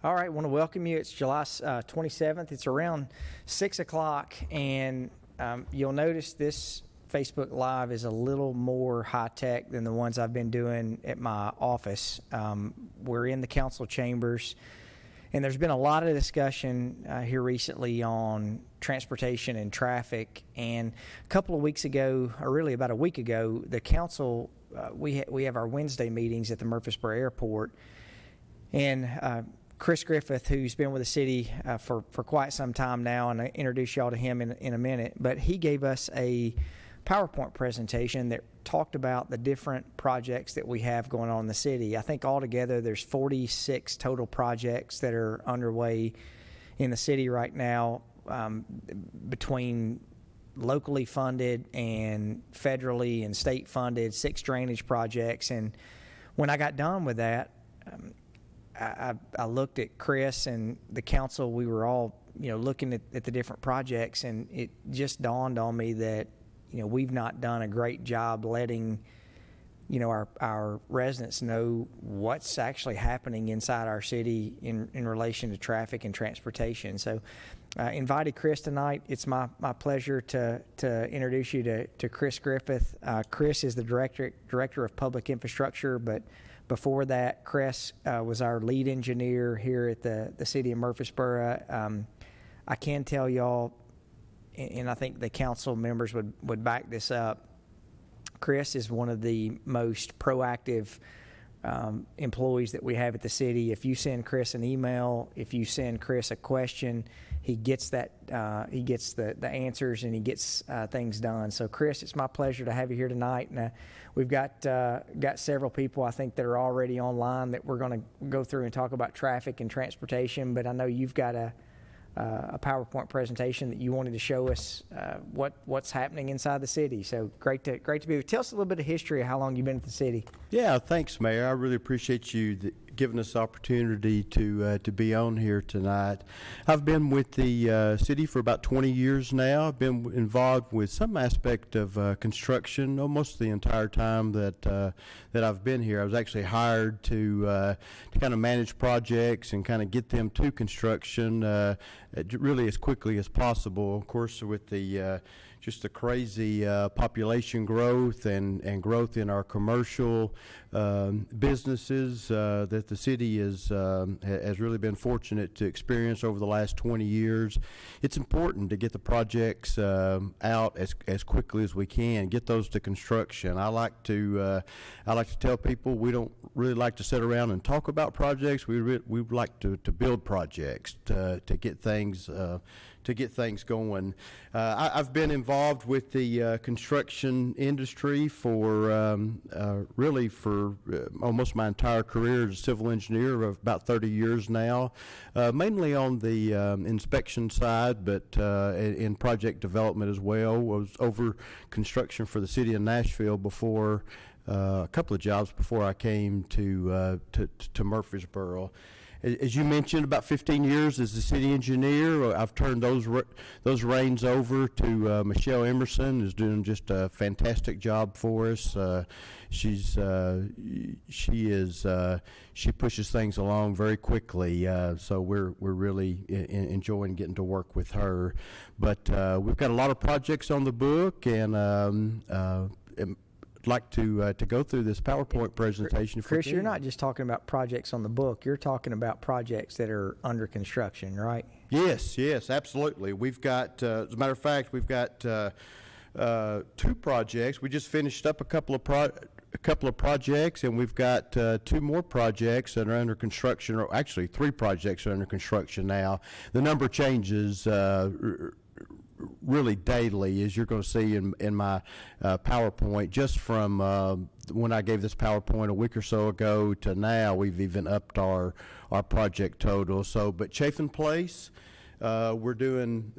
All right, I want to welcome you. It's July 27th. It's around 6 o'clock, and you'll notice this Facebook Live is a little more high-tech than the ones I've been doing at my office. We're in the council chambers, and there's been a lot of discussion here recently on transportation and traffic. And a couple of weeks ago, or really about a week ago, the council, we have our Wednesday meetings at the Murfreesboro Airport, and Chris Griffith, who's been with the city for quite some time now, and I introduce y'all to him in a minute, but he gave us a PowerPoint presentation that talked about the different projects that we have going on in the city. I think altogether there's 46 total projects that are underway in the city right now, between locally funded and federally and state funded, 6 drainage projects. And when I got done with that, I looked at Chris and the council. We were all, looking at the different projects, and it just dawned on me that, we've not done a great job letting, our residents know what's actually happening inside our city in relation to traffic and transportation. So I invited Chris tonight. It's my pleasure to introduce you to Chris Griffith. Chris is the director of public infrastructure, but before that, Chris was our lead engineer here at the city of Murfreesboro. I can tell y'all, and I think the council members would back this up, Chris is one of the most proactive employees that we have at the city. If you send Chris an email, if you send Chris a question, he gets that. He gets the answers, and he gets things done. So, Chris, it's my pleasure to have you here tonight. And we've got several people, I think, that are already online that we're going to go through and talk about traffic and transportation. But I know you've got a PowerPoint presentation that you wanted to show us what's happening inside the city. So great to be here. Tell us a little bit of history of how long you've been at the city. Yeah, thanks, Mayor. I really appreciate you giving us the opportunity to be on here tonight. I've been with the city for about 20 years now. I've been involved with some aspect of construction almost the entire time that I've been here. I was actually hired to kind of manage projects and kind of get them to construction really as quickly as possible. Of course, with the just the crazy population growth and growth in our commercial businesses that the city has really been fortunate to experience over the last 20 years. It's important to get the projects out as quickly as we can, get those to construction. I like to tell people we don't really like to sit around and talk about projects. We like to build projects to get things going. I've been involved with the construction industry for really for almost my entire career as a civil engineer of about 30 years now, mainly on the inspection side, but in project development as well. I was over construction for the city of Nashville before a couple of jobs before I came to Murfreesboro. As you mentioned, about 15 years as the city engineer. I've turned those reins over to Michelle Emerson, who's doing just a fantastic job for us. She pushes things along very quickly, so we're really enjoying getting to work with her. But we've got a lot of projects on the book, and like to go through this PowerPoint presentation. Chris, you're not just talking about projects on the book. You're talking about projects that are under construction, right? Yes, absolutely. We've got, as a matter of fact, we've got 2 projects. We just finished up a couple of projects, and we've got 2 more projects that are under construction, or actually 3 projects are under construction now. The number changes really daily, as you're going to see in my PowerPoint. Just from when I gave this PowerPoint a week or so ago to now, we've even upped our project total. So, but Chafin Place, we're doing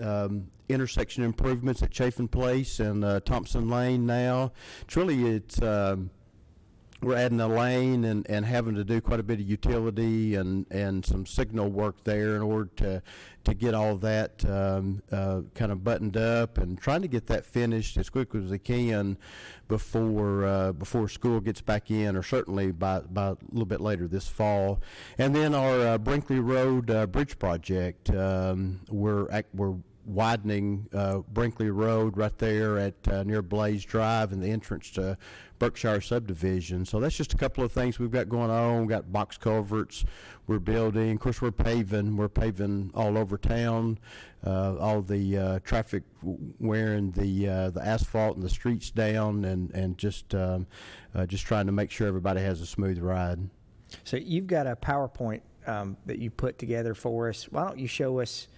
intersection improvements at Chafin Place and Thompson Lane now. It's we're adding a lane and having to do quite a bit of utility and some signal work there in order to get all that kind of buttoned up, and trying to get that finished as quickly as we can before school gets back in, or certainly by a little bit later this fall. And then our Brinkley Road bridge project, we're widening Brinkley Road right there at near Blaze Drive and the entrance to Berkshire subdivision. So that's just a couple of things we've got going on. We've got box culverts we're building. Of course, we're paving all over town. All the traffic wearing the asphalt and the streets down, and just trying to make sure everybody has a smooth ride. So you've got a PowerPoint that you put together for us. Why don't you show us?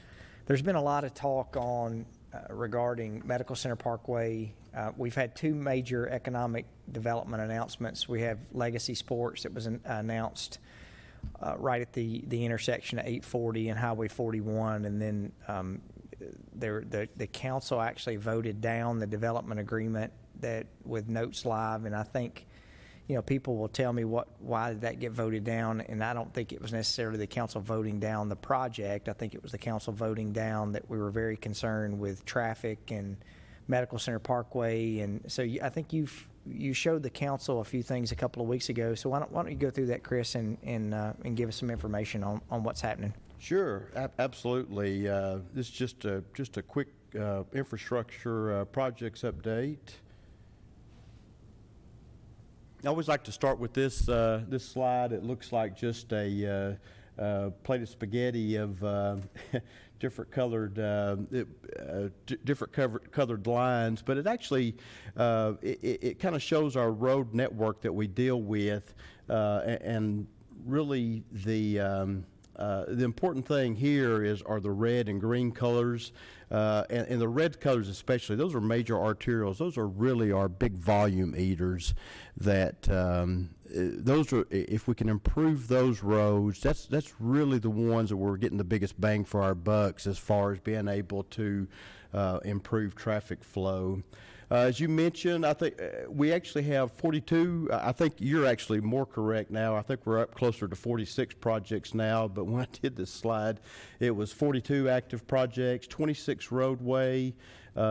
There's been a lot of talk on regarding Medical Center Parkway. We've had two major economic development announcements. We have Legacy Sports that was announced right at the intersection of 840 and Highway 41, and then the council actually voted down the development agreement that with Notes Live, and I think, you know, people will tell me why did that get voted down, and I don't think it was necessarily the council voting down the project. I think it was the council voting down that we were very concerned with traffic and Medical Center Parkway, and so I think you showed the council a few things a couple of weeks ago. So why don't you go through that, Chris, and give us some information on what's happening? Sure, absolutely. This is just a quick infrastructure projects update. I always like to start with this slide. It looks like just a plate of spaghetti of different colored colored lines, but it actually it kind of shows our road network that we deal with, and really the important thing here are the red and green colors, and the red colors especially. Those are major arterials. Those are really our big volume eaters. That those are, if we can improve those roads, that's really the ones that we're getting the biggest bang for our bucks as far as being able to improve traffic flow. As you mentioned, I think we actually have 42. I think you're actually more correct now. I think we're up closer to 46 projects now, but when I did this slide, it was 42 active projects, 26 roadway.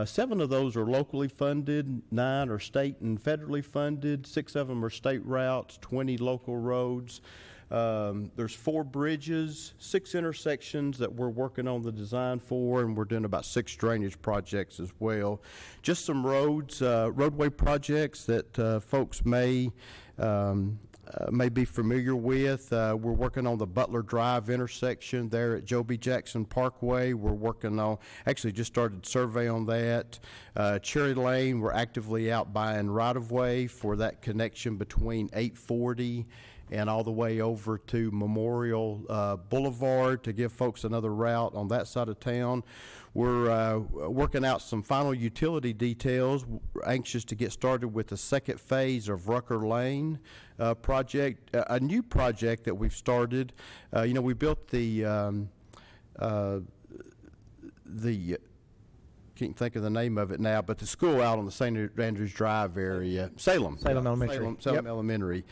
7 of those are locally funded, 9 are state and federally funded, 6 of them are state routes, 20 local roads. There's 4 bridges, 6 intersections that we're working on the design for, and we're doing about 6 drainage projects as well. Just some roadway projects that folks may be familiar with. We're working on the Butler Drive intersection there at Joe B. Jackson Parkway. We're working on, actually just started survey on that. Cherry Lane, we're actively out buying right-of-way for that connection between 840 and all the way over to Memorial Boulevard to give folks another route on that side of town. We're working out some final utility details. We're anxious to get started with the second phase of Rucker Lane project, a new project that we've started. We built the can't think of the name of it now, but the school out on the St. Andrews Drive area, Salem Elementary. Salem Elementary.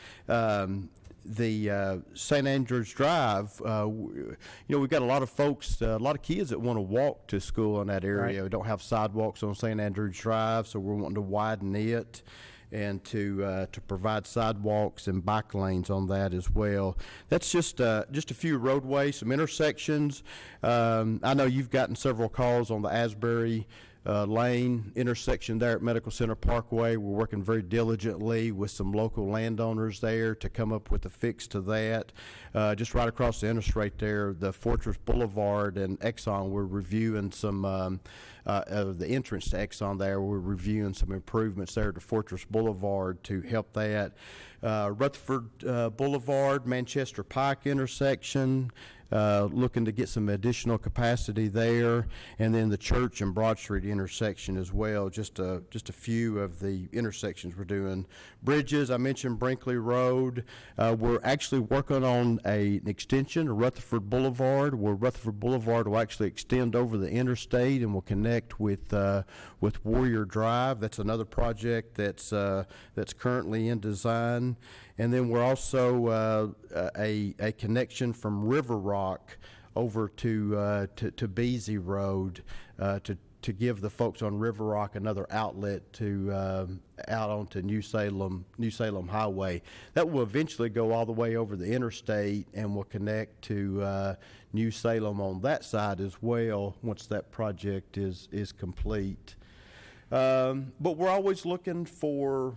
The St. Andrews Drive, we've got a lot of folks, a lot of kids that want to walk to school in that area. Right. We don't have sidewalks on St. Andrews Drive, so we're wanting to widen it and to provide sidewalks and bike lanes on that as well. That's just a few roadways, some intersections. I know you've gotten several calls on the Asbury Lane intersection there at Medical Center Parkway. We're working very diligently with some local landowners there to come up with a fix to that. Just right across the interstate there, the Fortress Boulevard and Exxon, we're reviewing some the entrance to Exxon there. We're reviewing some improvements there to Fortress Boulevard to help that. Rutherford Boulevard, Manchester Pike intersection, looking to get some additional capacity there, and then the Church and Broad Street intersection as well. Just a few of the intersections we're doing. Bridges, I mentioned Brinkley Road. We're actually working on an extension of Rutherford Boulevard, where Rutherford Boulevard will actually extend over the interstate and will connect with Warrior Drive. That's another project that's currently in design. And then we're also a connection from River Rock over to Beasy Road to give the folks on River Rock another outlet to out onto New Salem Highway. That will eventually go all the way over the interstate and will connect to New Salem on that side as well once that project is complete. But we're always looking for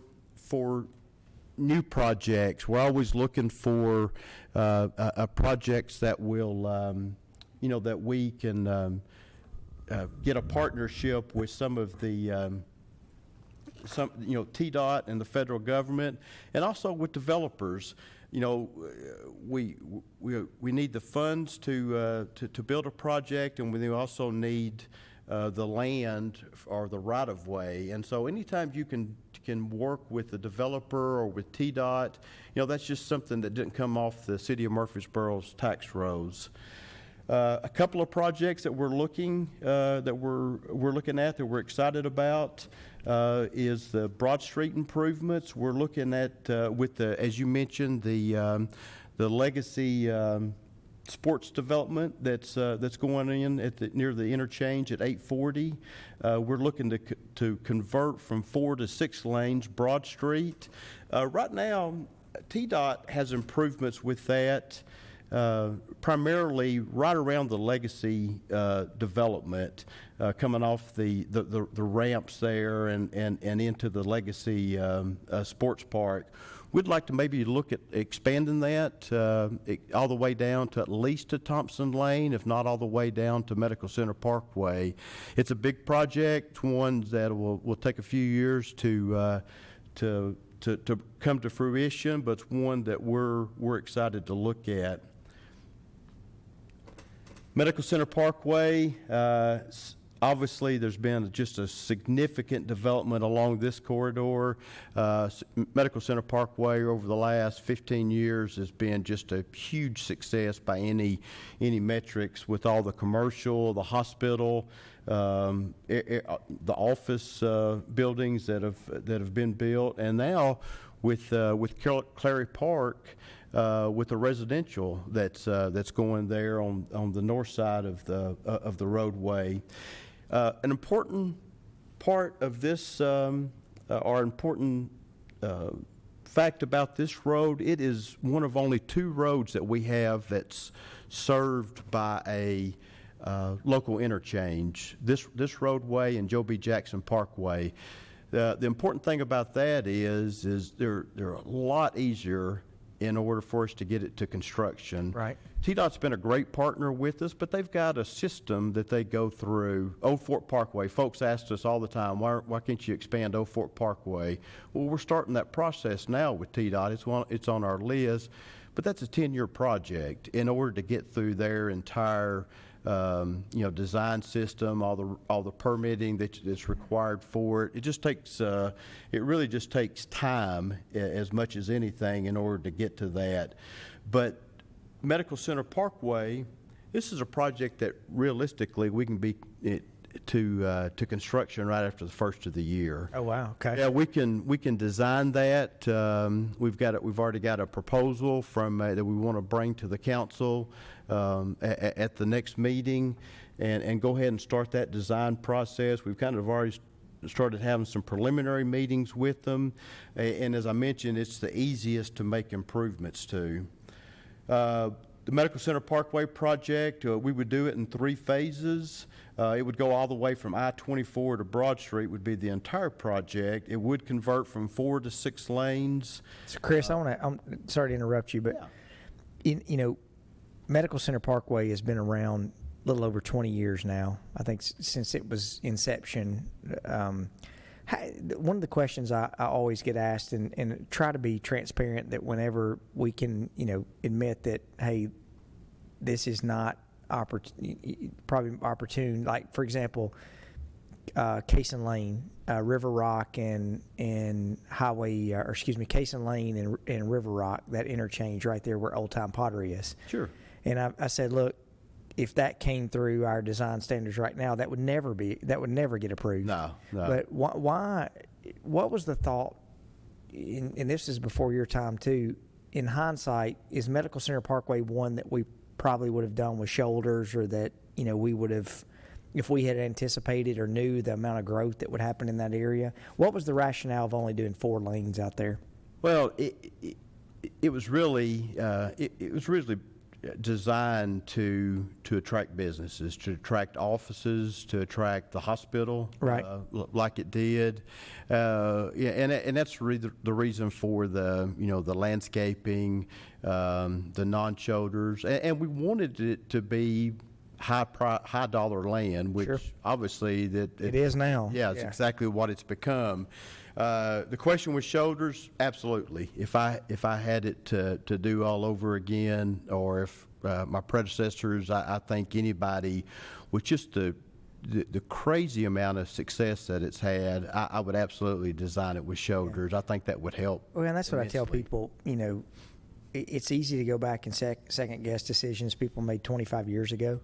new projects. We're always looking for projects that will, that we can get a partnership with some of the, TDOT and the federal government, and also with developers. We need the funds to build a project, and we also need the land or the right of way. And so anytime you can work with the developer or with TDOT, that's just something that didn't come off the city of Murfreesboro's tax rolls. A couple of projects that we're looking at that we're excited about is the Broad Street improvements. We're looking at with the, as you mentioned, the legacy sports development that's going in near the interchange at 840. We're looking to convert from 4 to 6 lanes Broad Street. Right now, TDOT has improvements with that. Primarily right around the legacy development, coming off the ramps there and into the legacy sports park. We'd like to maybe look at expanding that all the way down to at least to Thompson Lane, if not all the way down to Medical Center Parkway. It's a big project, one that will take a few years to come to fruition, but it's one that we're excited to look at. Medical Center Parkway, obviously there's been just a significant development along this corridor. Medical Center Parkway over the last 15 years has been just a huge success by any metrics, with all the commercial, the hospital, the office buildings that have been built, and now with Clary Park, with the residential that's going there on the north side of the roadway. An important part of this, or important fact about this road, it is one of only 2 roads that we have that's served by a local interchange. This roadway and Joe B. Jackson Parkway. The important thing about that is they're a lot easier in order for us to get it to construction. Right. TDOT's been a great partner with us, but they've got a system that they go through. Old Fort Parkway, folks ask us all the time, why can't you expand Old Fort Parkway? Well, we're starting that process now with TDOT. It's on our list, but that's a 10-year project in order to get through their entire design system, all the permitting that's required for it. It really just takes time as much as anything in order to get to that. But Medical Center Parkway, this is a project that realistically we can be to construction right after the first of the year. Oh wow! Okay. Yeah, we can design that. We've already got a proposal from that we want to bring to the council at the next meeting, and go ahead and start that design process. We've kind of already started having some preliminary meetings with them, and as I mentioned, it's the easiest to make improvements to. The Medical Center Parkway project, we would do it in 3 phases. It would go all the way from I-24 to Broad Street would be the entire project. It would convert from 4 to 6 lanes. So Chris, I'm sorry to interrupt you, but Medical Center Parkway has been around a little over 20 years now. I think since it was inception. One of the questions I always get asked, and try to be transparent, that whenever we can, admit that, hey, this is not probably opportune. Like, for example, Cason Lane, River Rock, and Highway, Cason Lane and River Rock, that interchange right there where Old Time Pottery is. Sure. And I said, look, if that came through our design standards right now, that would never get approved. No. But why? What was the thought and this is before your time too, in hindsight, is Medical Center Parkway one that we probably would have done with shoulders, or that, we would have, if we had anticipated or knew the amount of growth that would happen in that area? What was the rationale of only doing 4 lanes out there? Well, it was really designed to attract businesses, to attract offices, to attract the hospital, Right. Like it did. Yeah, and that's really the reason for the landscaping, the non-shoulders, and we wanted it to be high dollar land, which Sure. obviously It is now. Yeah, it's exactly what it's become. The question with shoulders, absolutely. If I had it to do all over again, or if my predecessors, I think anybody with just the crazy amount of success that it's had, I would absolutely design it with shoulders. I think that would help. Well, and that's what I tell immensely. people. It's easy to go back and second guess decisions people made 25 years ago.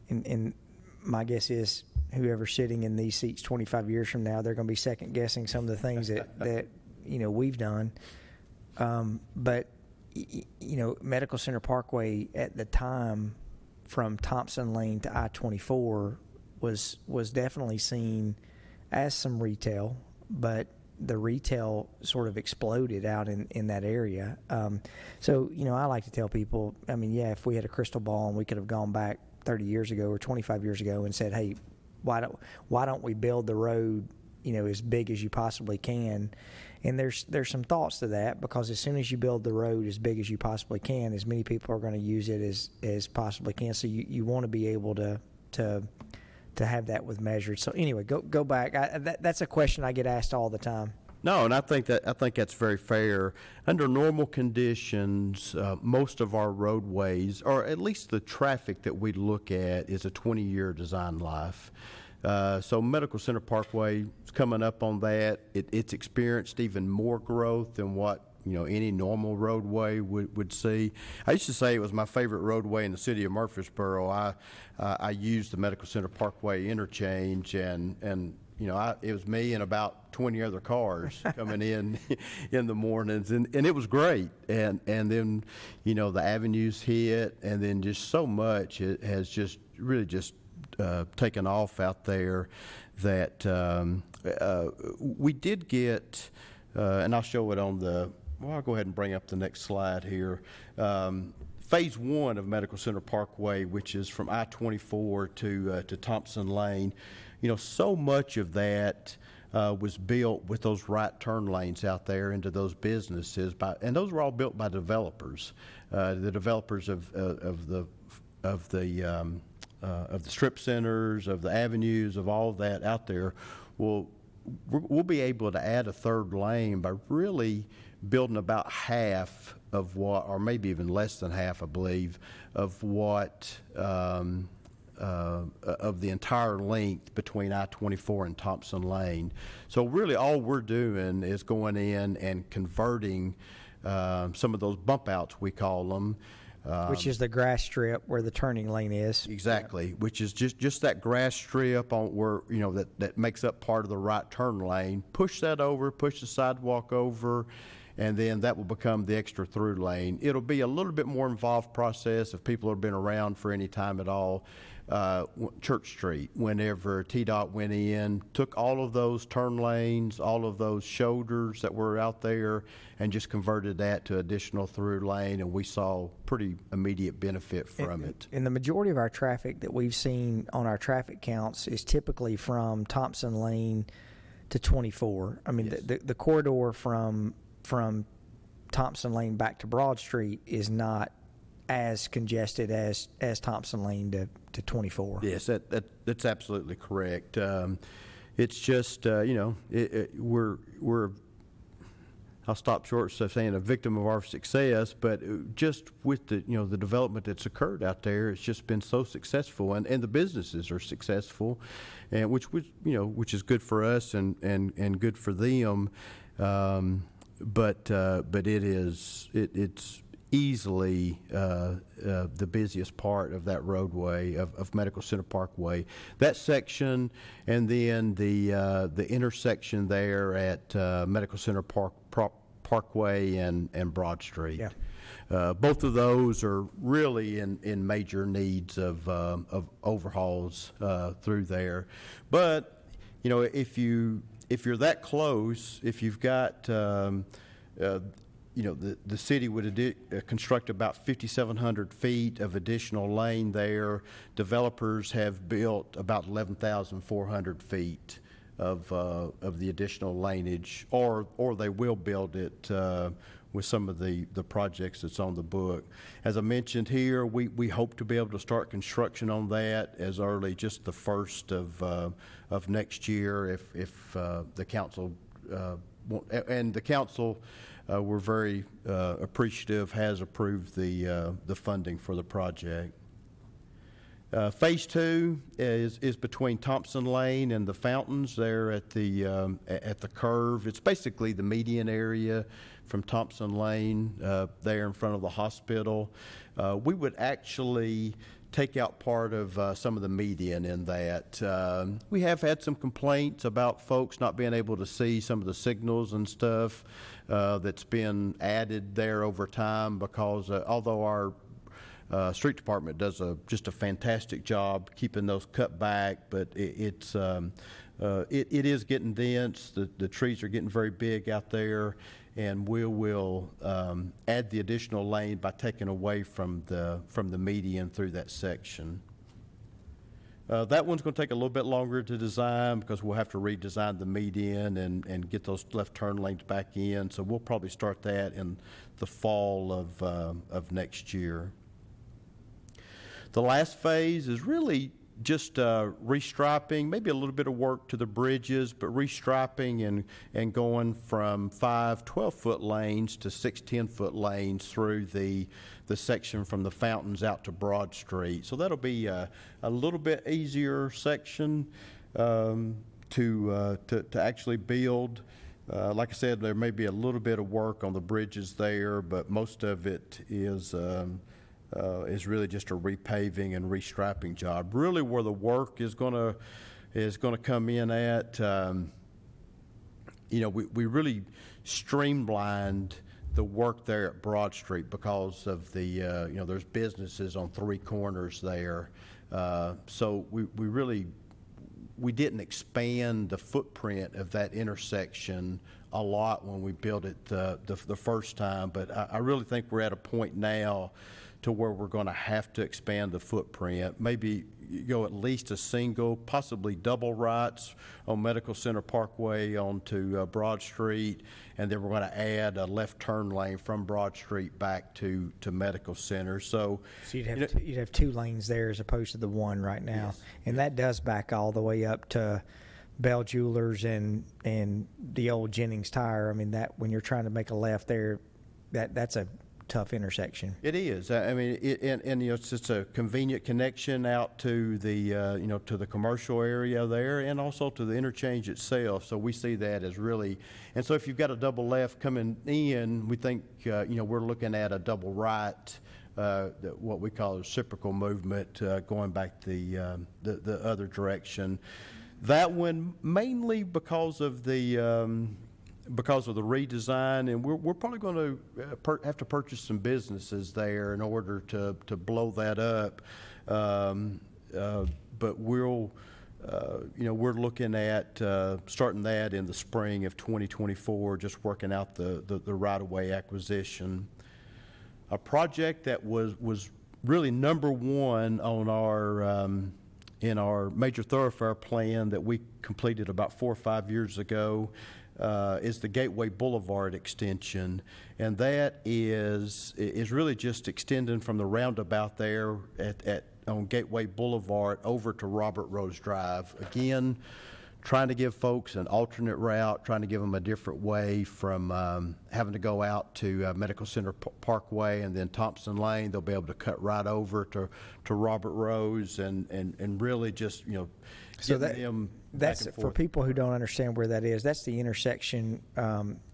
And my guess is whoever's sitting in these seats 25 years from now, they're going to be second guessing some of the things that we've done. But Medical Center Parkway at the time, from Thompson Lane to I-24, was definitely seen as some retail, but the retail sort of exploded out in that area. So I like to tell people, if we had a crystal ball and we could have gone back 30 years ago or 25 years ago and said, hey, why don't we build the road as big as you possibly can? And there's some thoughts to that, because as soon as you build the road as big as you possibly can, as many people are going to use it as possibly can. So you want to be able to have that with measured. So anyway, go back. That's a question I get asked all the time. No, and I think that's very fair. Under normal conditions, most of our roadways, or at least the traffic that we look at, is a 20-year design life. So Medical Center Parkway is coming up on that. It's experienced even more growth than what any normal roadway would see. I used to say it was my favorite roadway in the city of Murfreesboro. I used the Medical Center Parkway interchange, and it was me and about 20 other cars coming in the mornings, and it was great. And then the avenues hit, and then just so much it has just really just taken off out there that we did get, and I'll show it on the. Well, I'll go ahead and bring up the next slide here. Phase 1 of Medical Center Parkway, which is from I-24 to Thompson Lane, so much of that was built with those right turn lanes out there into those businesses, and those were all built by developers, the developers of the strip centers, of the avenues, of all of that out there. We'll be able to add a third lane by really building about half of what, or maybe even less than half, I believe, of what of the entire length between I-24 and Thompson Lane. So really all we're doing is going in and converting some of those bump outs, we call them. Which is the grass strip where the turning lane is. Exactly, which is just that grass strip on where that makes up part of the right turn lane. Push that over, push the sidewalk over, and then that will become the extra through lane. It'll be a little bit more involved process if people have been around for any time at all. Church Street, whenever TDOT went in, took all of those turn lanes, all of those shoulders that were out there, and just converted that to additional through lane, and we saw pretty immediate benefit from it. And the majority of our traffic that we've seen on our traffic counts is typically from Thompson Lane to 24. I mean, Yes. the corridor from Thompson Lane back to Broad Street is not as congested as Thompson Lane to 24. Yes, that's absolutely correct. It's just we're I'll stop short of saying a victim of our success, but just with the the development that's occurred out there, it's just been so successful, and the businesses are successful, and which is good for us and good for them. But it's easily the busiest part of that roadway of Medical Center Parkway. That section, and then the intersection there at Medical Center Parkway and Broad Street. Yeah. Both of those are really in major needs of overhauls through there. But, you know, if you're that close, if you've got, you know, the city would construct about 5,700 feet of additional lane there. Developers have built about 11,400 feet of the additional laneage, or they will build it with some of the projects that's on the book. As I mentioned here, we hope to be able to start construction on that as early just the first of next year if the council and the council. We're very appreciative, has approved the funding for the project. Phase 2 is between Thompson Lane and the fountains there at the curve. It's basically the median area from Thompson Lane there in front of the hospital. We would actually take out part of some of the median in that. We have had some complaints about folks not being able to see some of the signals and stuff that's been added there over time because although our street department does just a fantastic job keeping those cut back, but it is getting dense. The trees are getting very big out there, and we will add the additional lane by taking away from the median through that section. That one's going to take a little bit longer to design because we'll have to redesign the median and get those left turn lanes back in. So we'll probably start that in the fall of next year. The last phase is really just restriping, maybe a little bit of work to the bridges, but restriping and going from 5 12-foot lanes to 6 10-foot lanes through the section from the fountains out to Broad Street. So that'll be a little bit easier section to actually build. Like I said, there may be a little bit of work on the bridges there, but most of it is really just a repaving and restriping job. Really, where the work is going to come in at, you know, we really streamlined the work there at Broad Street because of the you know, there's businesses on 3 corners there, so we didn't expand the footprint of that intersection a lot when we built it the first time, but I really think we're at a point now to where we're going to have to expand the footprint, maybe go at least a single, possibly double rights on Medical Center Parkway onto Broad Street, and then we're going to add a left turn lane from Broad Street back to Medical Center. So you'd have 2 lanes there as opposed to the 1 right now. Yes. And that does back all the way up to Bell Jewelers and the old Jennings Tire. I mean, that when you're trying to make a left there, that's a tough intersection. It is. I mean, and you know, it's just a convenient connection out to the you know, to the commercial area there, and also to the interchange itself. So we see that as really, and so if you've got a double left coming in, we think you know, we're looking at a double right, what we call a reciprocal movement going back the other direction. That one mainly because of the redesign, and we're probably going to have to purchase some businesses there in order to blow that up. But we'll, you know, we're looking at starting that in the spring of 2024, just working out the right-of-way acquisition. A project that was really number 1 on our in our major thoroughfare plan that we completed about 4 or 5 years ago. Is the Gateway Boulevard extension, and that is really just extending from the roundabout there on Gateway Boulevard over to Robert Rose Drive. Again, trying to give folks an alternate route, trying to give them a different way from having to go out to Medical Center Parkway and then Thompson Lane. They'll be able to cut right over to Robert Rose and really just, you know, So that's for people who don't understand where that is. That's the intersection,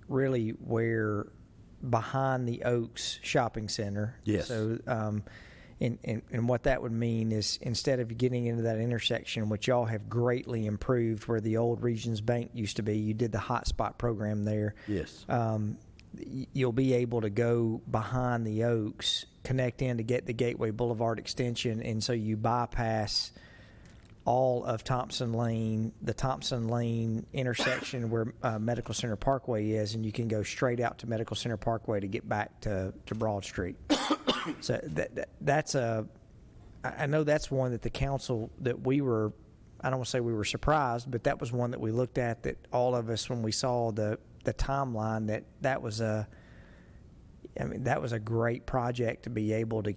really where behind the Oaks Shopping Center. Yes. So, and what that would mean is instead of getting into that intersection, which y'all have greatly improved, where the old Regions Bank used to be, you did the hotspot program there. Yes. you'll be able to go behind the Oaks, connect in to get the Gateway Boulevard extension, and so you bypass all of Thompson Lane, the Thompson Lane intersection where Medical Center Parkway is, and you can go straight out to Medical Center Parkway to get back to Broad Street. So that's I know that's one that the council, that we were, I don't want to say we were surprised, but that was one that we looked at, that all of us, when we saw the timeline, that was a great project to be able to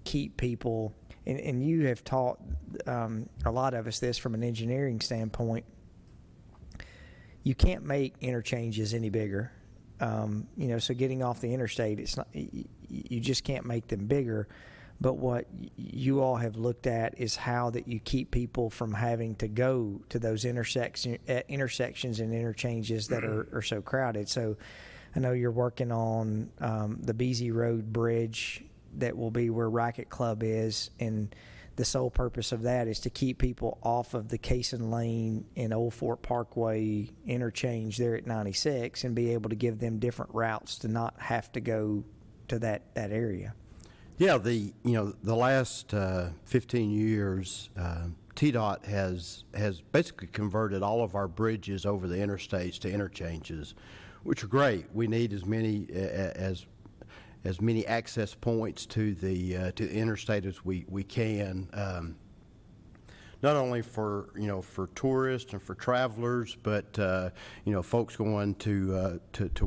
keep people, and you have taught a lot of us this from an engineering standpoint. You can't make interchanges any bigger. So getting off the interstate, it's not, you just can't make them bigger. But what you all have looked at is how that you keep people from having to go to those intersections and interchanges that are so crowded. So I know you're working on the Beasy Road Bridge that will be where Racket Club is, and the sole purpose of that is to keep people off of the Cason Lane and Old Fort Parkway interchange there at 96 and be able to give them different routes to not have to go to that area. Yeah, the last 15 years, TDOT has basically converted all of our bridges over the interstates to interchanges, which are great. We need as many access points to the interstate as we can. Not only for tourists and for travelers, but folks going to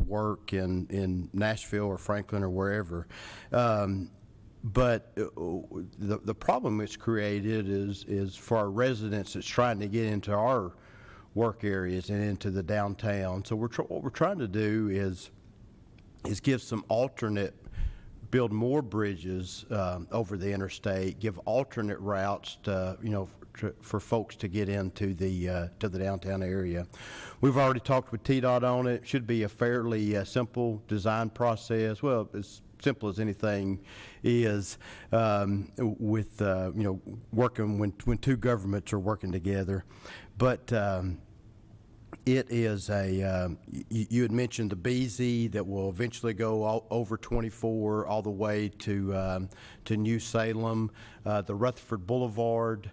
work in Nashville or Franklin or wherever. But the problem it's created is for our residents that's trying to get into our work areas and into the downtown. So what we're trying to do is give some build more bridges over the interstate, give alternate routes for folks to get into the downtown area. We've already talked with TDOT on it. It should be a fairly simple design process. Well, as simple as anything is with working when two governments are working together. But it is you had mentioned the Beasy that will eventually go over 24 all the way to New Salem. The Rutherford Boulevard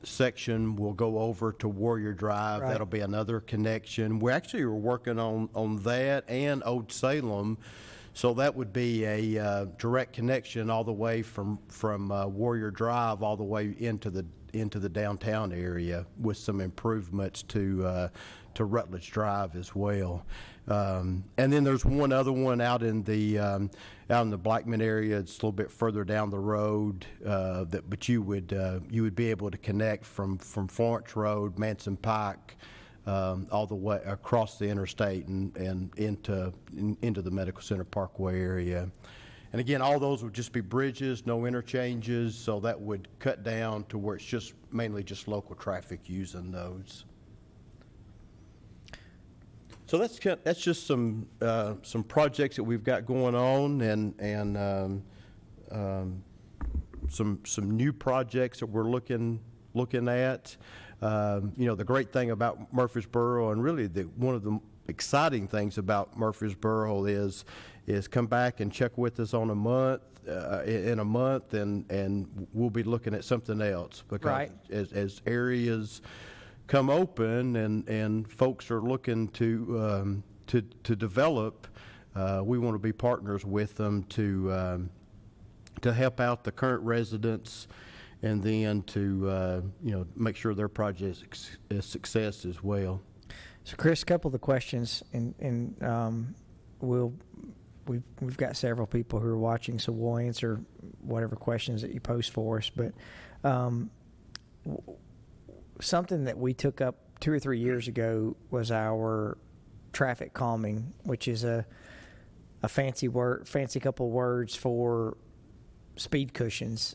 section will go over to Warrior Drive. Right. That'll be another connection. We actually are working on that and Old Salem. So that would be a direct connection all the way from Warrior Drive all the way into the downtown area, with some improvements to Rutledge Drive as well. And then there's one other one out in the Blackman area. It's a little bit further down the road, but you would be able to connect from Florence Road, Manson Pike, all the way across the interstate and into the Medical Center Parkway area. And again, all those would just be bridges, no interchanges, so that would cut down to where it's mainly just local traffic using those. So that's just some projects that we've got going on, and some new projects that we're looking at. The great thing about Murfreesboro, and really one of the exciting things about Murfreesboro is come back and check with us in a month, and we'll be looking at something else, because right. as areas come open and folks are looking to develop, we want to be partners with them to help out the current residents, and then to make sure their project is a success as well. So Chris, a couple of the questions, and we've got several people who are watching, so we'll answer whatever questions that you post for us. But something that we took up 2 or 3 years ago was our traffic calming, which is a fancy couple words for speed cushions.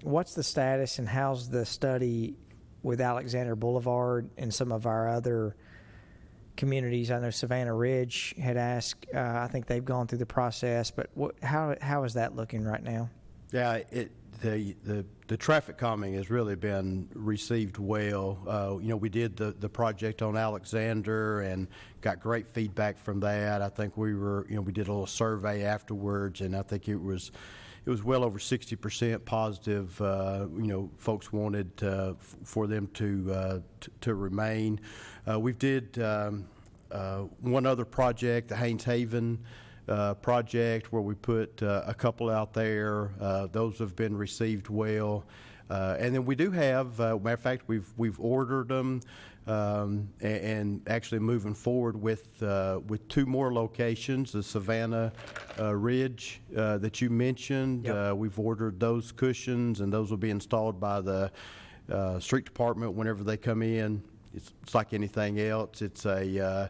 What's the status, and how's the study with Alexander Boulevard and some of our other communities? I know Savannah Ridge had asked. I think they've gone through the process, but how is that looking right now? Yeah, the traffic calming has really been received well. We did the project on Alexander and got great feedback from that. I think we did a little survey afterwards, and I think it was well over 60% positive. Folks wanted for them to remain. We did one other project, the Haynes Haven project, where we put a couple out there. Those have been received well. And then we do have, matter of fact, we've ordered them, and actually moving forward with 2 more locations, the Savannah Ridge that you mentioned. Yep. We've ordered those cushions, and those will be installed by the street department whenever they come in. It's like anything else. It's a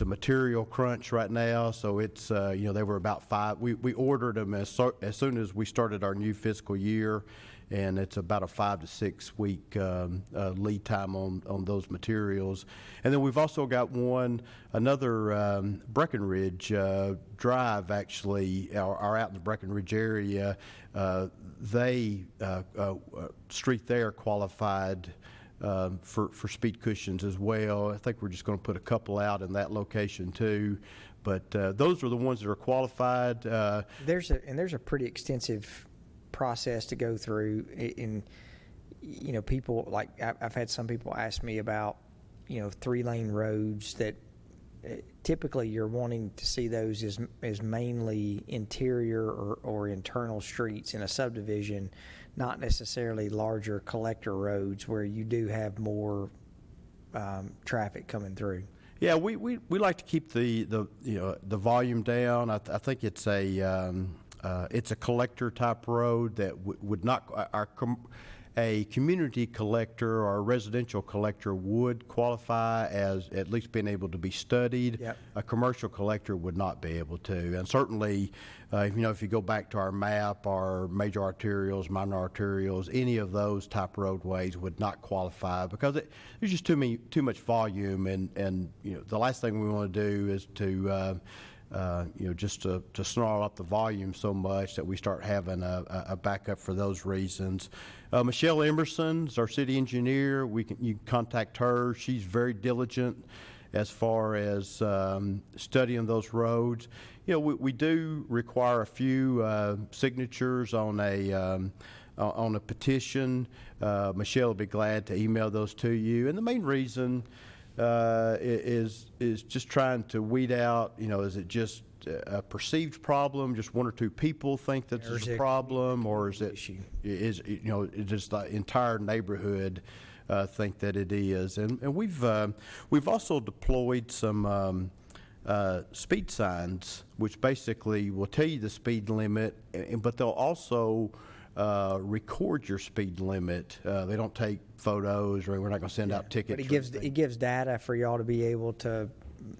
material crunch right now, so it's they were about 5. We ordered them as soon as we started our new fiscal year, and it's about a 5 to 6 week lead time on those materials. And then we've also got another Breckenridge Drive, actually, are out in the Breckenridge area. They street there qualified for speed cushions as well. I think we're just going to put a couple out in that location too, but those are the ones that are qualified. There's a pretty extensive process to go through. People, like, I've had some people ask me about 3-lane roads that typically you're wanting to see those as mainly interior or internal streets in a subdivision, not necessarily larger collector roads where you do have more traffic coming through. Yeah, we like to keep the volume down. I think it's a collector type road that would not a community collector or a residential collector would qualify as at least being able to be studied. Yep. A commercial collector would not be able to. And certainly, if you go back to our map, our major arterials, minor arterials, any of those type roadways would not qualify because there's just too much volume. And the last thing we want to do is to just to snarl up the volume so much that we start having a backup for those reasons. Michelle Emerson's our city engineer. You can contact her. She's very diligent as far as studying those roads. We do require a few signatures on a petition. Michelle will be glad to email those to you. And the main reason is just trying to weed out, is it just a perceived problem, just 1 or 2 people think that there's a problem, or is it just the entire neighborhood think that it is? And we've also deployed some speed signs, which basically will tell you the speed limit, but they'll also record your speed limit. They don't take photos, or we're not going to send out tickets. But it gives data for y'all to be able to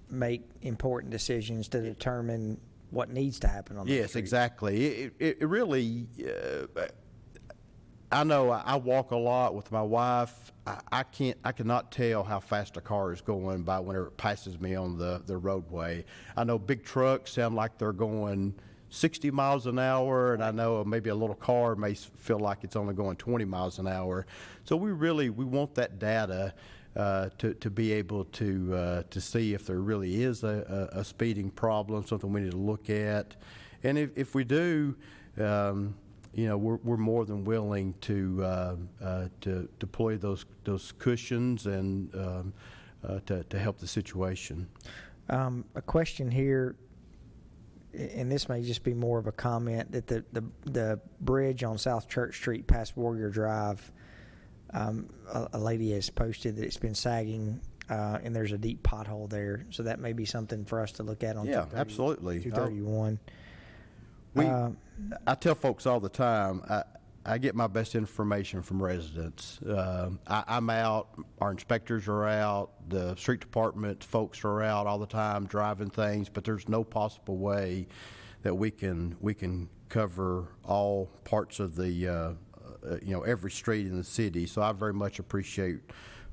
make important decisions to determine what needs to happen on the street. Yes, exactly. It really. I know I walk a lot with my wife. I cannot tell how fast a car is going by whenever it passes me on the roadway. I know big trucks sound like they're going 60 miles an hour, and I know maybe a little car may feel like it's only going 20 miles an hour. So we want that data to be able to see if there really is a speeding problem, something we need to look at. And if we do, we're more than willing to deploy those cushions and to help the situation. A question here, and this may just be more of a comment, that the bridge on South Church Street past Warrior Drive, a lady has posted that it's been sagging, and there's a deep pothole there. So that may be something for us to look at on absolutely. 231. I tell folks all the time, I get my best information from residents. I'm out, our inspectors are out, the street department folks are out all the time driving things, but there's no possible way that we can cover all parts of the every street in the city. So I very much appreciate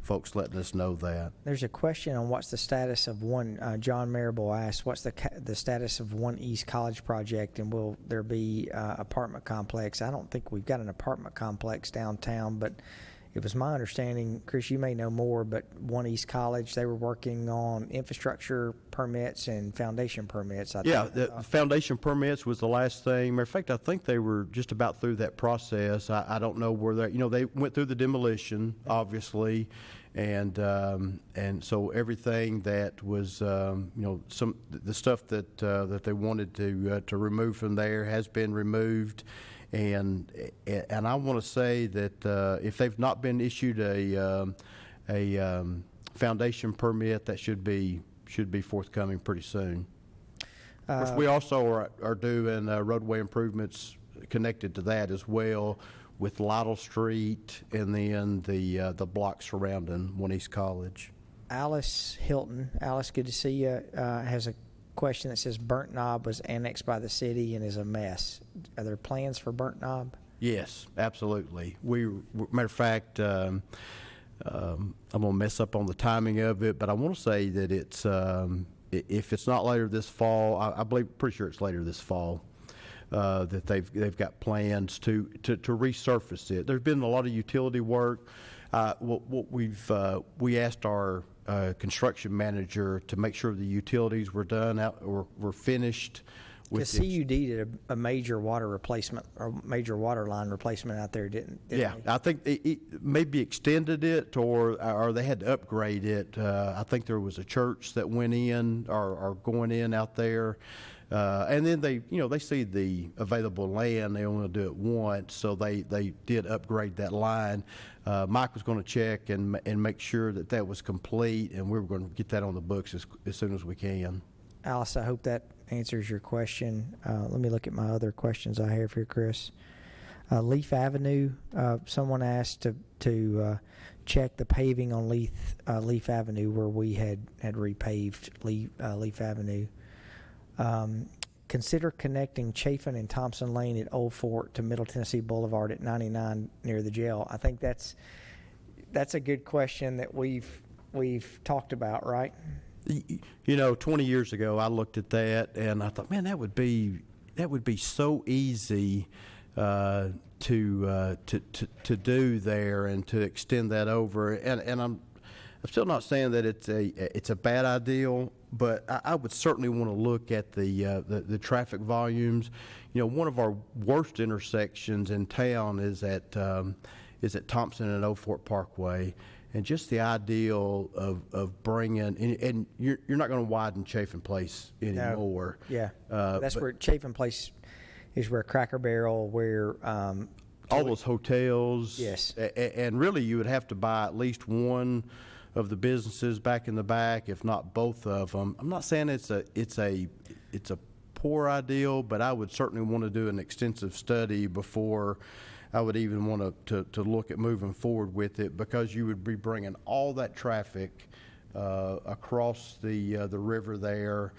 folks letting us know that. There's a question on what's the status of one, John Marable asked, what's the status of One East College project, and will there be apartment complex? I don't think we've got an apartment complex downtown, but it was my understanding, Chris, you may know more, but One East College, they were working on infrastructure permits and foundation permits. Yeah, the foundation permits was the last thing. Matter of fact, I think they were just about through that process. I don't know where they, they went through the demolition, obviously, and so everything that was, some the stuff that they wanted to remove from there has been removed. And I want to say that if they've not been issued a foundation permit, that should be forthcoming pretty soon. Of course, we also are doing roadway improvements connected to that as well, with Lytle Street and then the block surrounding One East College. Alice Hilton, Alice, good to see you. Has a question that says Burnt Knob was annexed by the city and is a mess. Are there plans for Burnt Knob? Yes, absolutely. Matter of fact, I'm going to mess up on the timing of it, but I want to say that it's if it's not later this fall, pretty sure it's later this fall. That they've got plans to resurface it. There's been a lot of utility work. We asked our construction manager to make sure the utilities were done were finished. The CUD did a major water replacement or major water line replacement out there, didn't yeah, they? I think it maybe extended it or they had to upgrade it. I think there was a church that went in or going in out there. And then they see the available land. They only do it once, so they did upgrade that line. Mike was going to check and make sure that was complete, and we were going to get that on the books as soon as we can. Alice, I hope that answers your question. Let me look at my other questions I have here, Chris. Leaf Avenue, someone asked to check the paving on Leaf Avenue where we had repaved Leaf Avenue. Consider connecting Chafin and Thompson Lane at Old Fort to Middle Tennessee Boulevard at 99 near the jail. I think that's a good question that we've talked about, right? 20 years ago, I looked at that and I thought, man, that would be so easy to do there and to extend that over. And I'm still not saying that it's a bad idea, but I would certainly want to look at the traffic volumes. One of our worst intersections in town is at Thompson and Old Fort Parkway. And just the ideal of bringing, and you're not going to widen Chafin Place anymore. No. Yeah, that's where Chafin Place is, where Cracker Barrel, where all those hotels. Yes, and really you would have to buy at least one of the businesses back in the back, if not both of them. I'm not saying it's a poor ideal, but I would certainly want to do an extensive study before I would even want to look at moving forward with it, because you would be bringing all that traffic across the river there,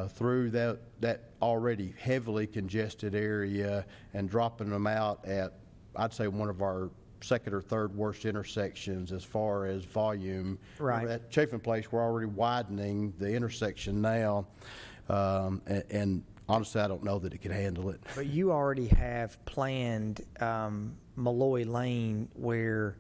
through that already heavily congested area, and dropping them out at, I'd say, one of our second or third worst intersections as far as volume. Right. At Chafin Place, we're already widening the intersection now, and honestly, I don't know that it can handle it. But you already have planned Malloy Lane, where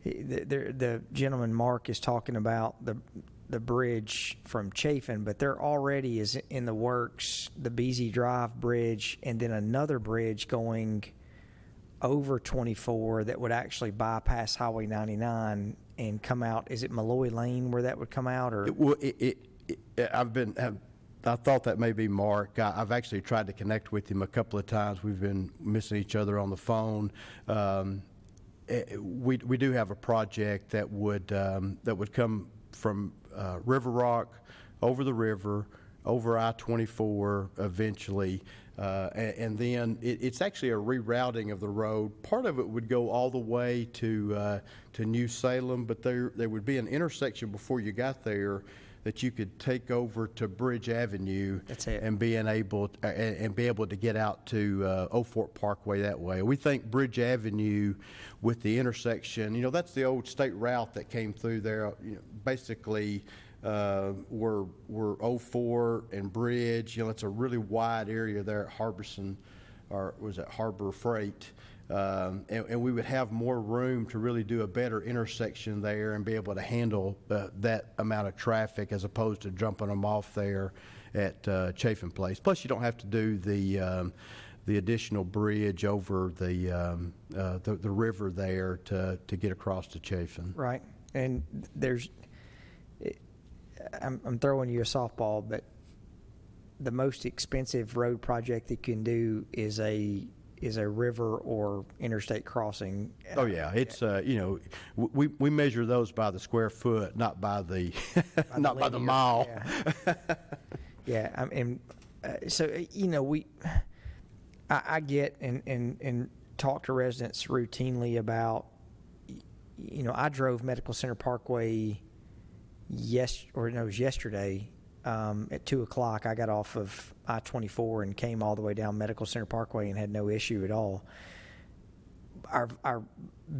the gentleman Mark is talking about the bridge from Chafin, but there already is in the works the Beasy Drive bridge, and then another bridge going over 24 that would actually bypass Highway 99 and come out. Is it Malloy Lane where that would come out, or? I thought that may be Mark. I've actually tried to connect with him a couple of times. We've been missing each other on the phone. We do have a project that would come from River Rock over the river, over I-24 eventually, and then it's actually a rerouting of the road. Part of it would go all the way to New Salem, but there would be an intersection before you got there that you could take over to Bridge Avenue. That's it. And be able to get out to Old Fort Parkway that way. We think Bridge Avenue with the intersection, that's the old state route that came through there. Basically, we're Old Fort and Bridge. It's a really wide area there at Harbison, or was it Harbor Freight? And we would have more room to really do a better intersection there and be able to handle that amount of traffic as opposed to jumping them off there at Chafin Place. Plus, you don't have to do the additional bridge over the river there to get across to Chafin. Right, and I'm throwing you a softball, but the most expensive road project that you can do is a river or interstate crossing. Oh yeah, it's we measure those by the square foot, not by the not by the mile. Yeah, so I get and talk to residents routinely about. I drove Medical Center Parkway yesterday. At 2 o'clock, I got off of I-24 and came all the way down Medical Center Parkway and had no issue at all. Our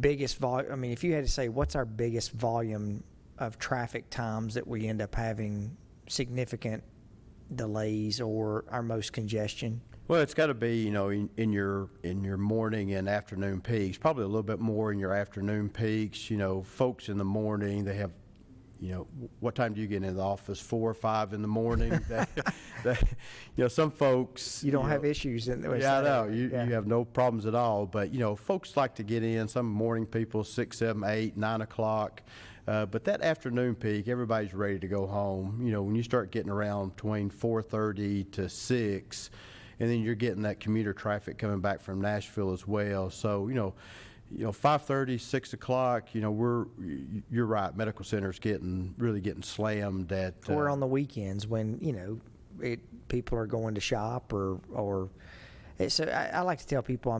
biggest volume, if you had to say what's our biggest volume of traffic times that we end up having significant delays or our most congestion? Well, it's got to be, in your morning and afternoon peaks, probably a little bit more in your afternoon peaks. Folks in the morning, they have, what time do you get into the office? 4 or 5 in the morning. Some folks. You don't have issues in there. Yeah, I know. You have no problems at all. But, folks like to get in, some morning people, 6, 7, 8, 9 o'clock. But that afternoon peak, everybody's ready to go home. When you start getting around between 4:30 to 6, and then you're getting that commuter traffic coming back from Nashville as well. So, 5:30, 6 o'clock, you're right. Medical center's really getting slammed at. Or on the weekends when, people are going to shop or so I like to tell people,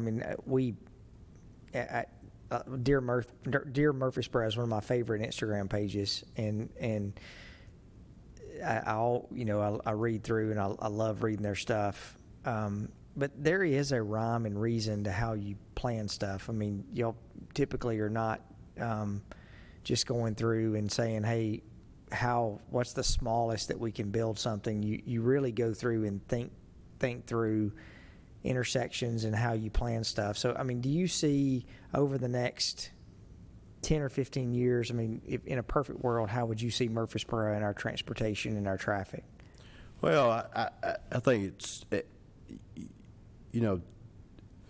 Dear Murfreesboro is one of my favorite Instagram pages, and I read through and I love reading their stuff. But there is a rhyme and reason to how you plan stuff. Y'all typically are not just going through and saying, hey, what's the smallest that we can build something? You really go through and think through intersections and how you plan stuff. So, do you see over the next 10 or 15 years, if in a perfect world, how would you see Murfreesboro and our transportation and our traffic? Well, I think it's...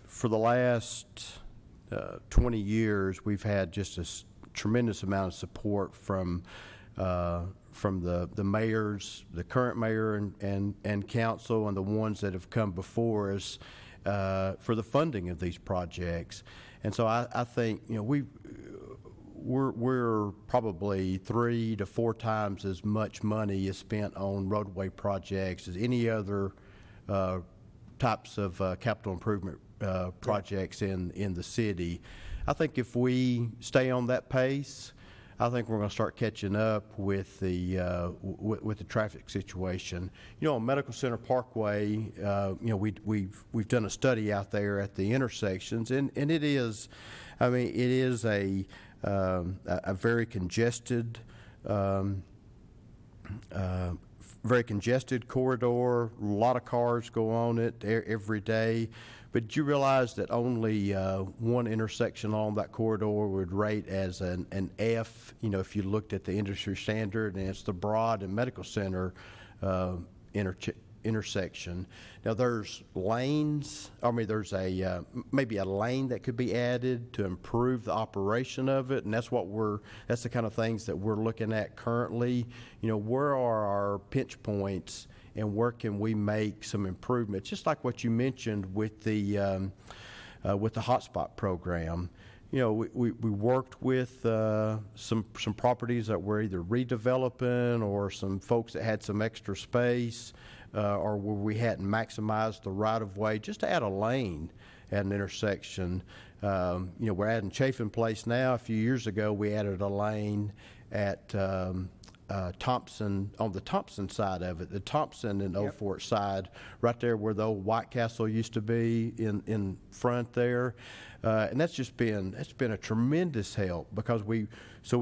for the last 20 years, we've had just a tremendous amount of support from the mayors, the current mayor and council, and the ones that have come before us for the funding of these projects. And so I think we're probably 3 to 4 times as much money is spent on roadway projects as any other types of capital improvement projects in the city. I think if we stay on that pace, I think we're going to start catching up with the traffic situation. On Medical Center Parkway, we've done a study out there at the intersections, and it is, it is a very congested. Very congested corridor, a lot of cars go on it every day. But you realize that only one intersection along that corridor would rate as an F, if you looked at the industry standard, and it's the Broad and Medical Center intersection. Now there's lanes, there's maybe a lane that could be added to improve the operation of it, and that's the kind of things that we're looking at currently. Where are our pinch points and where can we make some improvements, just like what you mentioned with the hotspot program. We worked with some properties that were either redeveloping or some folks that had some extra space, or where we hadn't maximized the right-of-way, just to add a lane at an intersection. We're adding Chafin Place now. A few years ago, we added a lane at Thompson, on the Thompson side of it, the Thompson and Old Fort side, right there where the old White Castle used to be in front there. And that's been a tremendous help because we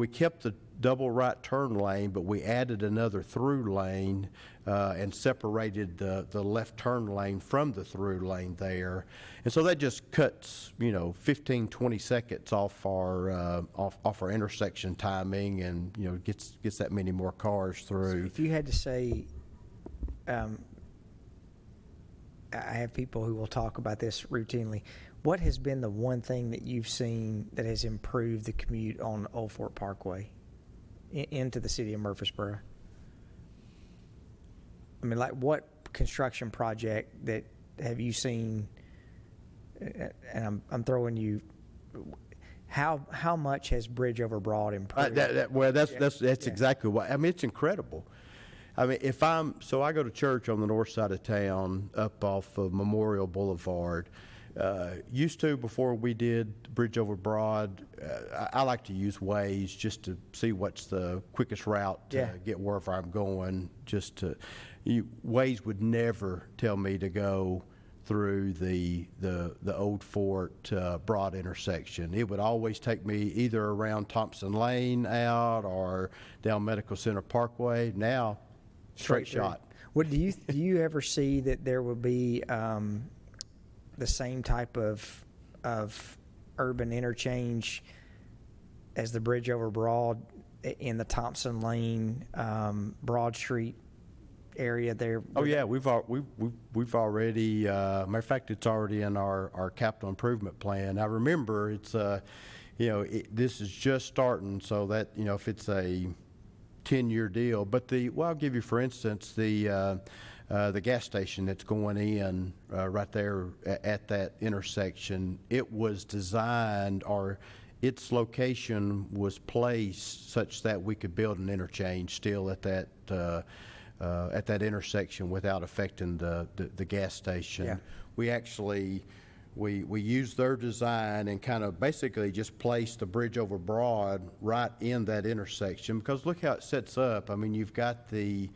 kept the double right turn lane, but we added another through lane and separated the left turn lane from the through lane there. And so that just cuts, 15, 20 seconds off our intersection timing, and, gets that many more cars through. So if you had to say, I have people who will talk about this routinely. What has been the one thing that you've seen that has improved the commute on Old Fort Parkway into the city of Murfreesboro? I mean, like, what construction project that have you seen? And I'm throwing you. How much has Bridge over Broad improved? That's exactly what I mean. It's incredible. I mean, I go to church on the north side of town, up off of Memorial Boulevard. Used to, before we did Bridge over Broad, I like to use Waze just to see what's the quickest route to get wherever I'm going. Waze would never tell me to go through the Old Fort Broad intersection. It would always take me either around Thompson Lane out or down Medical Center Parkway. Now, straight shot. What do you ever see that there will be the same type of urban interchange as the Bridge over Broad in the Thompson Lane, Broad Street area there? Oh yeah, we've already. Matter of fact, it's already in our capital improvement plan. I remember it's this is just starting, so that if it's a 10-year deal. But I'll give you, for instance, the gas station that's going in right there at that intersection. It was designed, or its location was placed such that we could build an interchange still at that intersection without affecting the gas station. Yeah. We actually we used their design and kind of basically just placed the Bridge over Broad right in that intersection, because look how it sets up. I mean, you've got the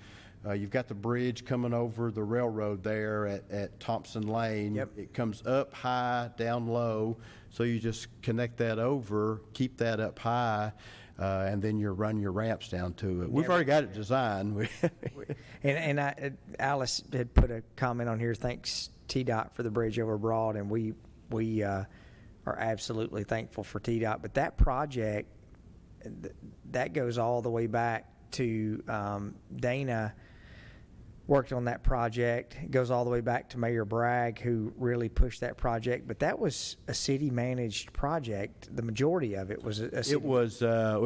bridge coming over the railroad there at Thompson Lane. Yep. It comes up high, down low, so you just connect that over, keep that up high, and then you run your ramps down to it. We've already got it designed. and Alice had put a comment on here, thanks TDOT for the Bridge over Broad, and we are absolutely thankful for TDOT. But that project, that goes all the way back to Dana worked on that project. It goes all the way back to Mayor Bragg, who really pushed that project. But that was a city-managed project. The majority of it was a city. It was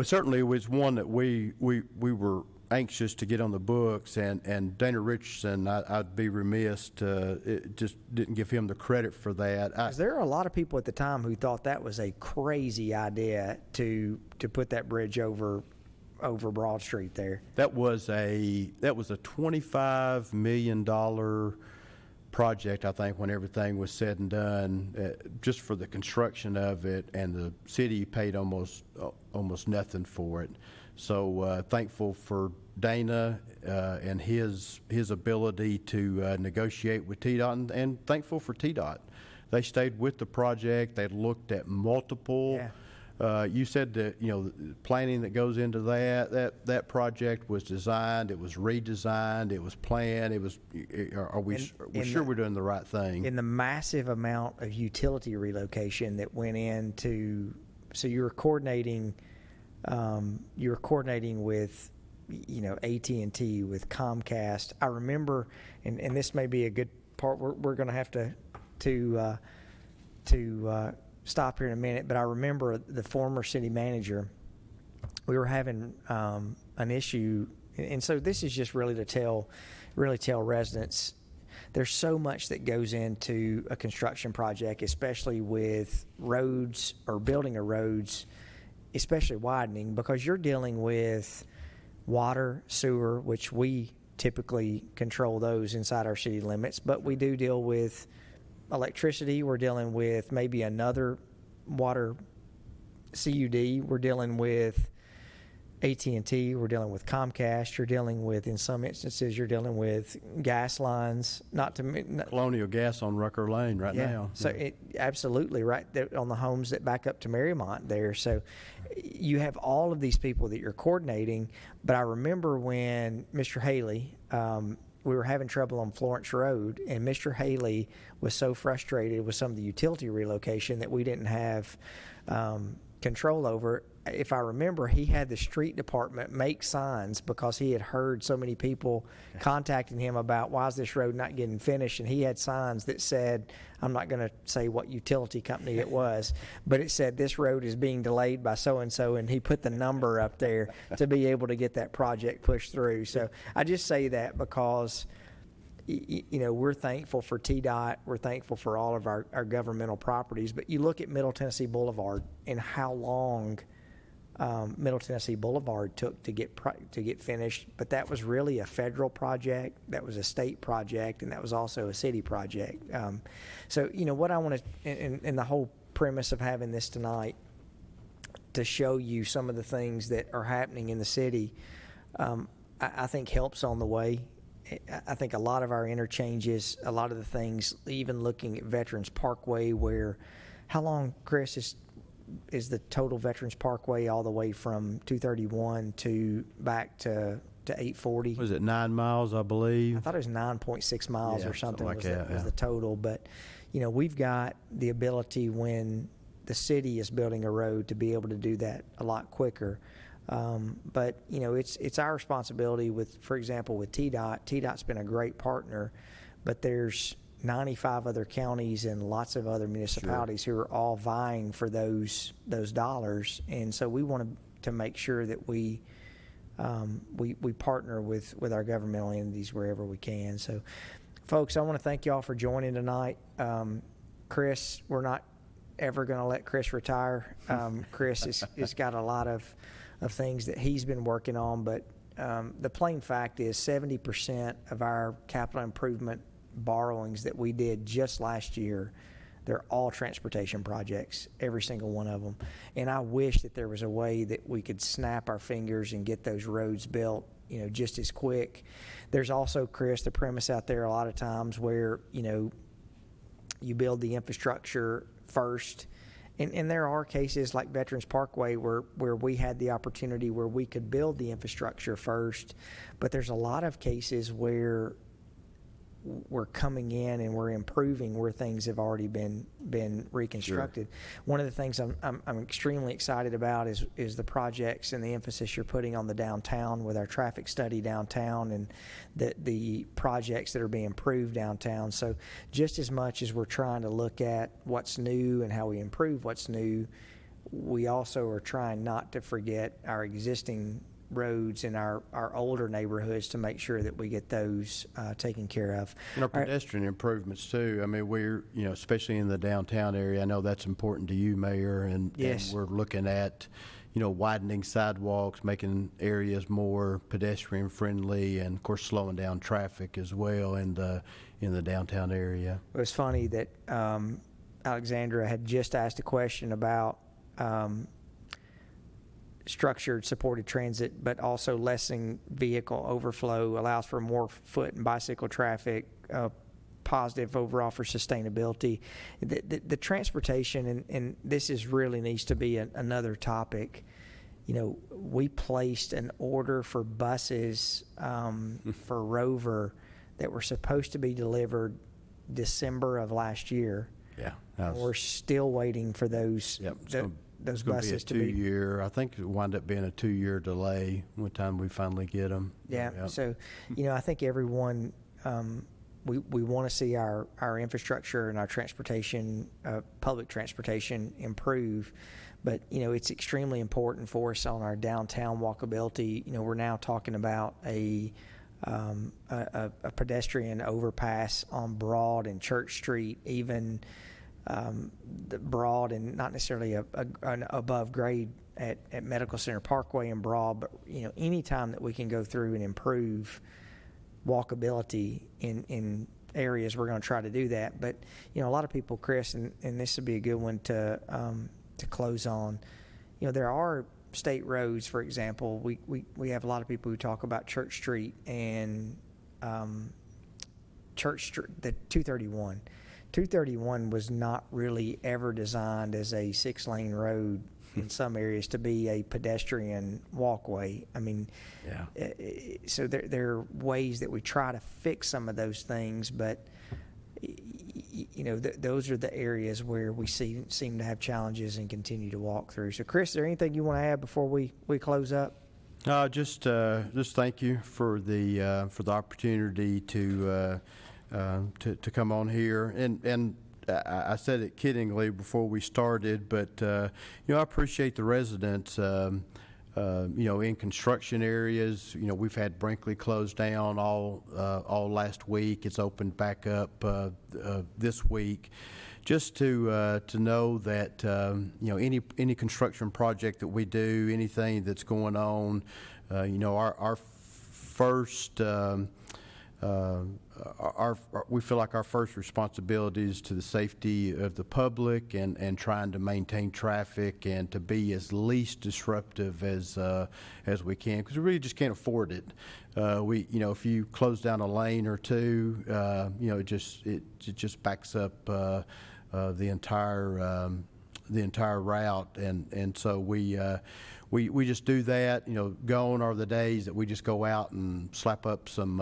certainly was one that we were anxious to get on the books, and Dana Richardson, I'd be remiss to just didn't give him the credit for that. Because there are a lot of people at the time who thought that was a crazy idea to put that bridge over Broad Street there. That was a $25 million project, I think, when everything was said and done, just for the construction of it, and the city paid almost nothing for it. So thankful for Dana and his ability to negotiate with TDOT, and thankful for TDOT. They stayed with the project. They looked at multiple. Yeah. You said that the planning that goes into that project was designed, it was redesigned, it was planned. We're sure we're doing the right thing? In the massive amount of utility relocation that went into, so you were coordinating with AT&T, with Comcast. I remember, and this may be a good part. We're going to have to stop here in a minute, but I remember the former city manager. We were having an issue, and so this is just really to tell residents. There's so much that goes into a construction project, especially with roads or building of roads, especially widening, because you're dealing with water, sewer, which we typically control those inside our city limits, but we do deal with electricity. We're dealing with maybe another water CUD. We're dealing with AT&T, we're dealing with Comcast, you're dealing with, in some instances, you're dealing with gas lines, Colonial Gas on Rucker Lane right now. So it absolutely right there on the homes that back up to Marymount there. So you have all of these people that you're coordinating. But I remember when Mr. Haley, we were having trouble on Florence Road, and Mr. Haley was so frustrated with some of the utility relocation that we didn't have control over. If I remember, he had the street department make signs because he had heard so many people contacting him about why is this road not getting finished, and he had signs that said, I'm not going to say what utility company it was, but it said this road is being delayed by so-and-so, and he put the number up there to be able to get that project pushed through. So I just say that because we're thankful for TDOT, we're thankful for all of our governmental properties, but you look at Middle Tennessee Boulevard and how long Middle Tennessee Boulevard took to get finished, but that was really a federal project, that was a state project, and that was also a city project. So what I want to, and the whole premise of having this tonight, to show you some of the things that are happening in the city, I think helps on the way. I think a lot of our interchanges, a lot of the things, even looking at Veterans Parkway, where, how long, Chris, is the total Veterans Parkway all the way from 231 to back to 840? Was it 9 miles, I believe? I thought it was 9.6 miles or something like that, was the total. But, we've got the ability when the city is building a road to be able to do that a lot quicker. But it's our responsibility with, for example, with TDOT. TDOT's been a great partner, but there's 95 other counties and lots of other municipalities who are all vying for those dollars, and so we want to make sure that we partner with our governmental entities wherever we can. So, folks, I want to thank you all for joining tonight. Chris, we're not ever going to let Chris retire. Chris has got a lot of things that he's been working on, but the plain fact is 70% of our capital improvement borrowings that we did just last year, they're all transportation projects, every single one of them. And I wish that there was a way that we could snap our fingers and get those roads built, just as quick. There's also, Chris, the premise out there a lot of times where, you build the infrastructure first. And there are cases like Veterans Parkway where we had the opportunity where we could build the infrastructure first, but there's a lot of cases where we're coming in and we're improving where things have already been reconstructed. Sure. One of the things I'm extremely excited about is the projects and the emphasis you're putting on the downtown with our traffic study downtown and the projects that are being improved downtown. So just as much as we're trying to look at what's new and how we improve what's new, we also are trying not to forget our existing roads in our older neighborhoods to make sure that we get those taken care of. And our pedestrian improvements too. I mean, we're, especially in the downtown area, I know that's important to you, Mayor, and, yes. And we're looking at, widening sidewalks, making areas more pedestrian friendly, and of course slowing down traffic as well in the downtown area. It was funny that Alexandra had just asked a question about structured supported transit, but also lessening vehicle overflow, allows for more foot and bicycle traffic, positive overall for sustainability. The transportation, and this really needs to be another topic. We placed an order for buses for Rover that were supposed to be delivered December of last year. Yeah. We're still waiting for those. Yep. Those buses to be 2 year. I think it wound up being a 2 year delay by the time we finally get them. Yeah. Yep. So, I think everyone, we want to see our infrastructure and our transportation, public transportation improve. But, it's extremely important for us on our downtown walkability. We're now talking about a pedestrian overpass on Broad and Church Street, even the Broad and not necessarily an above grade at Medical Center Parkway and Broad, but any time that we can go through and improve walkability in areas, we're going to try to do that. But a lot of people, Chris, and this would be a good one to close on. There are state roads, for example, we have a lot of people who talk about Church Street and Church Street, the 231. 231 was not really ever designed as a 6-lane road in some areas to be a pedestrian walkway. I mean, Yeah. so there are ways that we try to fix some of those things, but those are the areas where we seem to have challenges and continue to walk through. So, Chris, is there anything you want to add before we close up? Just thank you for the opportunity to come on here, and I said it kiddingly before we started, but I appreciate the residents. In construction areas, we've had Brinkley closed down all last week. It's opened back up this week. Just to know that any construction project that we do, anything that's going on, our first. We feel like our first responsibility is to the safety of the public and trying to maintain traffic and to be as least disruptive as we can, because we really just can't afford it. If you close down a lane or two, it just backs up the entire route, and so we just do that. Gone are the days that we just go out and slap up some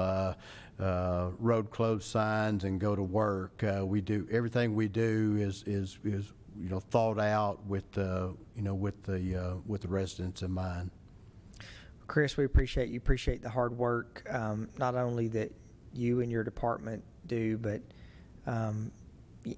road closed signs and go to work. We do everything we do is thought out with the residents in mind. Chris, we appreciate you. Appreciate the hard work, not only that you and your department do, but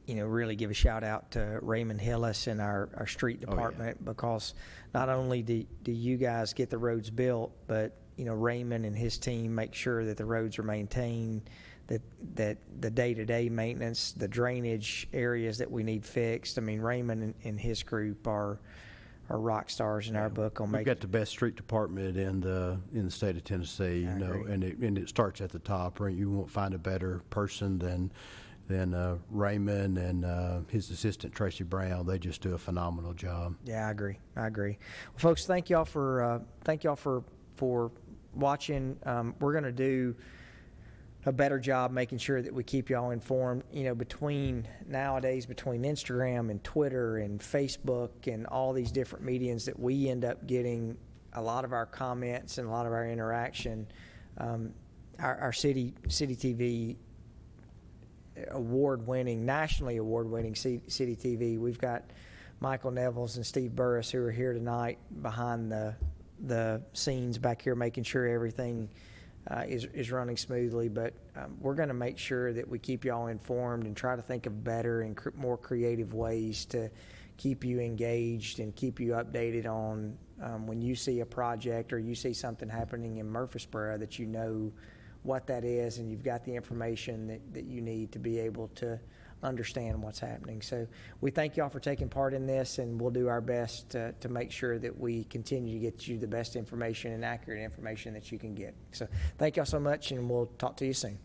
really give a shout out to Raymond Hillis and our street department, because not only do you guys get the roads built, but Raymond and his team make sure that the roads are maintained, that the day-to-day maintenance, the drainage areas that we need fixed. I mean, Raymond and his group are rock stars in our book on We've got the best street department in the state of Tennessee, and it starts at the top. Right? You won't find a better person than Raymond and his assistant Tracy Brown. They just do a phenomenal job. Yeah, I agree. Well, folks, thank y'all for watching. We're going to do a better job making sure that we keep y'all informed. Between Instagram and Twitter and Facebook and all these different mediums that we end up getting a lot of our comments and a lot of our interaction. Our city TV nationally award-winning city TV. We've got Michael Nevels and Steve Burris, who are here tonight behind the scenes back here, making sure everything is running smoothly. But we're going to make sure that we keep y'all informed and try to think of better and more creative ways to keep you engaged and keep you updated on when you see a project or you see something happening in Murfreesboro, that you know what that is and you've got the information that you need to be able to understand what's happening. So we thank y'all for taking part in this, and we'll do our best to make sure that we continue to get you the best information and accurate information that you can get. So thank y'all so much, and we'll talk to you soon.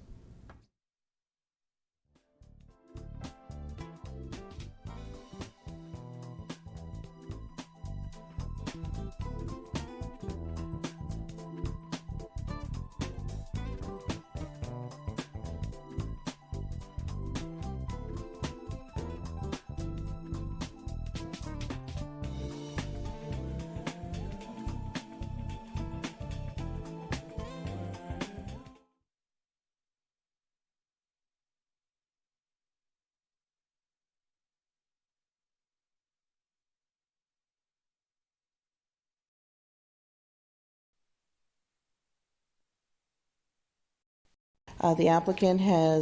The applicant has